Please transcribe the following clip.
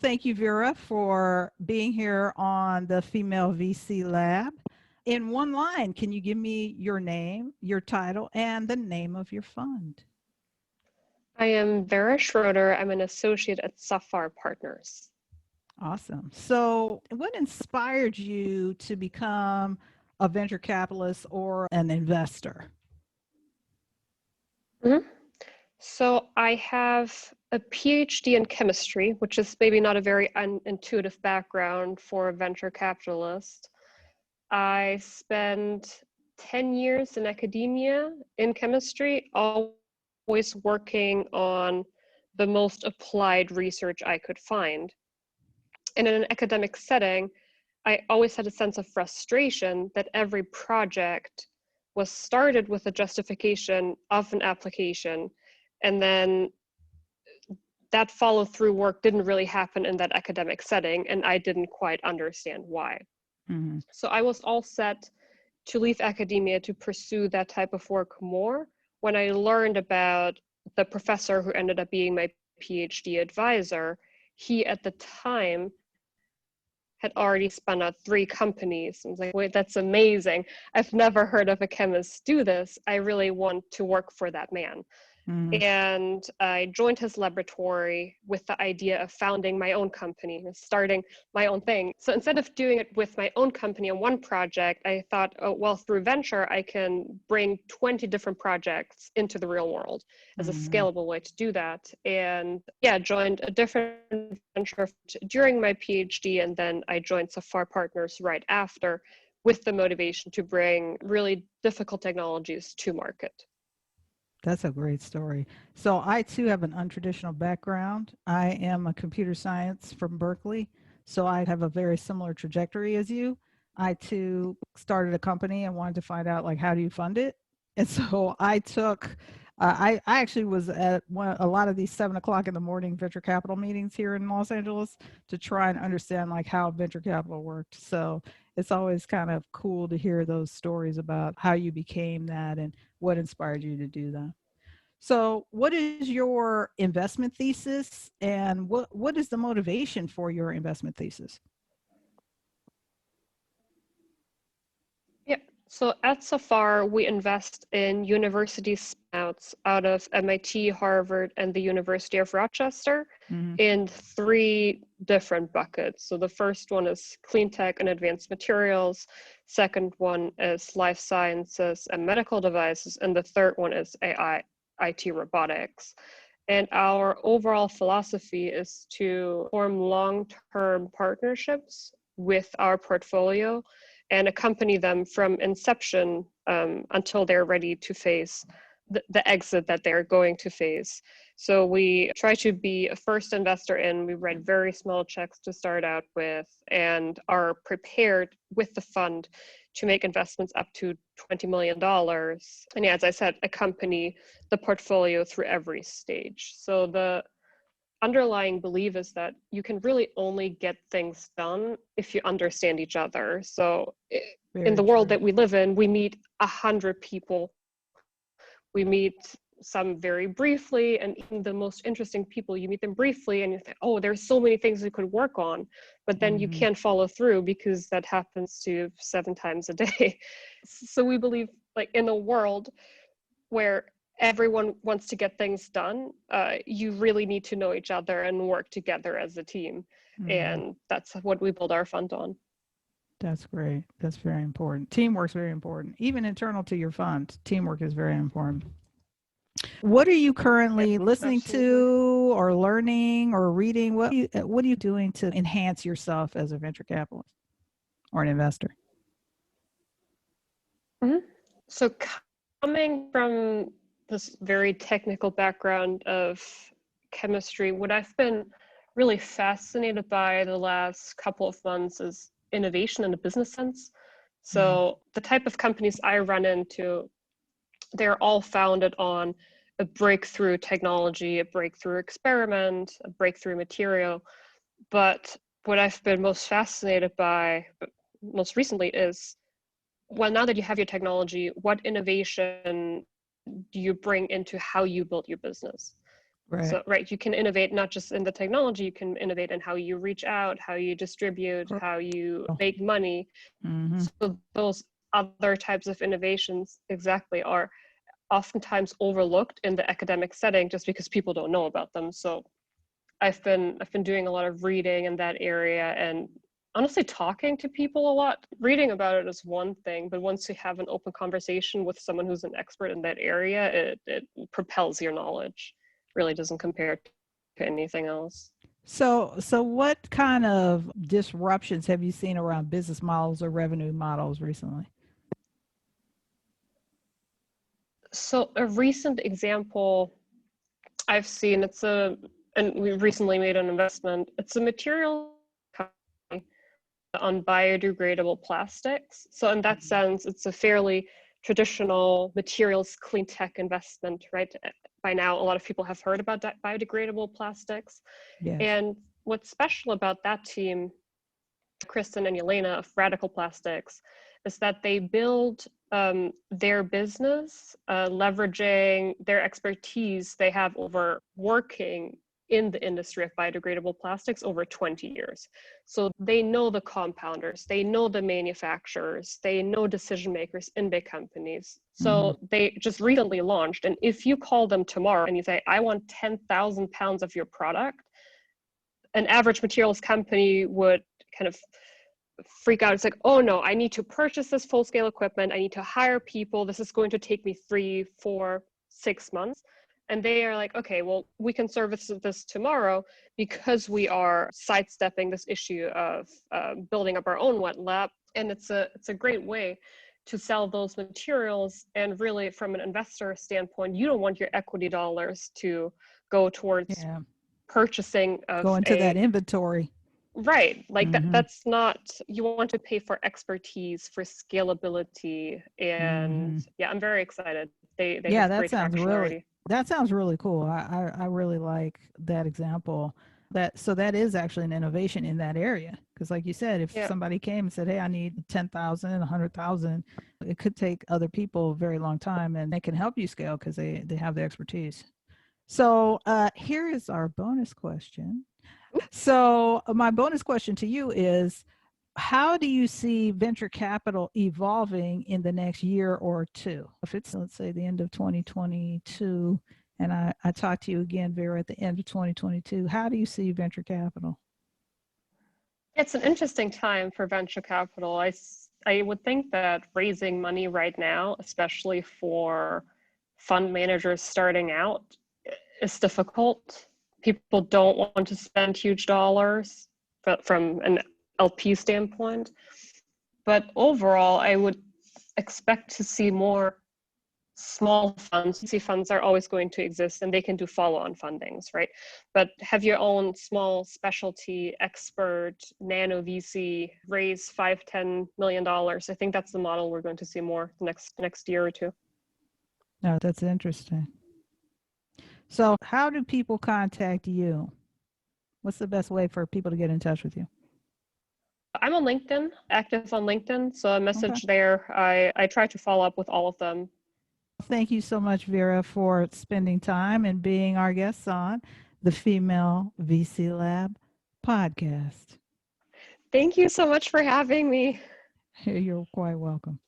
Thank you, Vera, for being here on the Female VC Lab. In one line, can you give me your name, your title, and the name of your fund? I am Vera Schroeder. I'm an associate at Safar Partners. Awesome. So, what inspired you to become a venture capitalist or an investor? Mm-hmm. So I have a PhD in chemistry, which is maybe not a very intuitive background for a venture capitalist. I spent 10 years in academia in chemistry, always working on the most applied research I could find. And in an academic setting, I always had a sense of frustration that every project was started with a justification of an application, and then that follow through work didn't really happen in that academic setting, and I didn't quite understand why. Mm-hmm. So I was all set to leave academia to pursue that type of work more when I learned about the professor who ended up being my PhD advisor. He at the time had already spun out 3 companies. I was like, wait, that's amazing. I've never heard of a chemist do this. I really want to work for that man. Mm-hmm. And I joined his laboratory with the idea of founding my own company, starting my own thing. So instead of doing it with my own company on one project, I thought, oh, well, through venture, I can bring 20 different projects into the real world as a Mm-hmm. scalable way to do that. And yeah, joined a different venture during my PhD, and then I joined Safar Partners right after with the motivation to bring really difficult technologies to market. That's a great story. So I too have an untraditional background. I am a computer science from Berkeley. So I have a very similar trajectory as you. I too started a company and wanted to find out like how do you fund it. And so I took I actually was at a lot of these 7 o'clock in the morning venture capital meetings here in Los Angeles to try and understand like how venture capital worked. So it's always kind of cool to hear those stories about how you became that and what inspired you to do that. So, what is your investment thesis, and what is the motivation for your investment thesis? Yeah. So at Safar, we invest in university spinouts out of MIT, Harvard, and the University of Rochester Mm-hmm. in 3 different buckets. So the first one is cleantech and advanced materials. Second one is life sciences and medical devices. And the third one is AI, IT robotics. And our overall philosophy is to form long-term partnerships with our portfolio and accompany them from inception until they're ready to face the exit that they're going to face. So we try to be a first investor in, we write very small checks to start out with, and are prepared with the fund to make investments up to $20 million. And yeah, as I said, accompany the portfolio through every stage. So the underlying belief is that you can really only get things done if you understand each other. So in Very the world true. that we live in, we meet 100 people. We meet some very briefly, and even the most interesting people, you meet them briefly and you think, oh, there's so many things we could work on, but then you Mm-hmm. can't follow through because that happens to you 7 times a day. So we believe like in a world where everyone wants to get things done, you really need to know each other and work together as a team. Mm-hmm. And that's what we build our fund on. That's great. That's very important. Teamwork's very important. Even internal to your fund, teamwork is very important. What are you Yep, currently listening absolutely. to or learning or reading? What are you doing to enhance yourself as a venture capitalist or an investor? Mhm. So coming from this very technical background of chemistry, what I've been really fascinated by the last couple of months is innovation in a business sense. Mm-hmm. So the type of companies I run into, they're all founded on a breakthrough technology, a breakthrough experiment, a breakthrough material. But what I've been most fascinated by most recently is, well, now that you have your technology, what innovation do you bring into how you build your business? Right. So, right, you can innovate not just in the technology, you can innovate in how you reach out, how you distribute, how you make money. Mm-hmm. So those other types of innovations exactly are oftentimes overlooked in the academic setting just because people don't know about them. So I've been doing a lot of reading in that area, and honestly talking to people a lot. Reading about it is one thing, but once you have an open conversation with someone who's an expert in that area, it propels your knowledge. Really doesn't compare to anything else. So what kind of disruptions have you seen around business models or revenue models recently? So a recent example I've seen, and we recently made an investment. It's a material company on biodegradable plastics. So in that sense, it's a fairly traditional materials clean tech investment, right? By now, a lot of people have heard about biodegradable plastics. Yes. And what's special about that team, Kristen and Elena of Radical Plastics, is that they build their business leveraging their expertise they have over working in the industry of biodegradable plastics over 20 years. So they know the compounders, they know the manufacturers, they know decision makers in big companies. Mm-hmm. So they just recently launched, and if you call them tomorrow and you say, I want 10,000 pounds of your product, an average materials company would kind of freak out. It's like, oh no, I need to purchase this full scale equipment. I need to hire people. This is going to take me 3, 4, 6 months. And they are like, okay, well, we can service this tomorrow because we are sidestepping this issue of building up our own wet lab. And it's a great way to sell those materials. And really, from an investor standpoint, you don't want your equity dollars to go towards Yeah. purchasing Go of into that inventory. right, like Mm-hmm. that's not, you want to pay for expertise, for scalability, and Mm-hmm. yeah, I'm very excited. They Yeah, have great traction already. that sounds really cool. I really like that example. That is actually an innovation in that area. Because like you said, if Yeah. somebody came and said, hey, I need 10,000, 100,000, it could take other people a very long time, and they can help you scale because they have the expertise. So here is our bonus question. So my bonus question to you is, how do you see venture capital evolving in the next year or two? If it's, let's say, the end of 2022, and I talk to you again, Vera, at the end of 2022, how do you see venture capital? It's an interesting time for venture capital. I would think that raising money right now, especially for fund managers starting out, is difficult. People don't want to spend huge dollars from an LP standpoint. But overall, I would expect to see more small funds. VC funds are always going to exist and they can do follow-on fundings, right? But have your own small specialty expert nano VC raise $5-10 million. I think that's the model we're going to see more next year or two. No, that's interesting. So how do people contact you? What's the best way for people to get in touch with you? I'm on LinkedIn, active on LinkedIn, so a Okay. message there. I try to follow up with all of them. Thank you so much, Vera, for spending time and being our guest on the Female VC Lab podcast. Thank you so much for having me. You're quite welcome.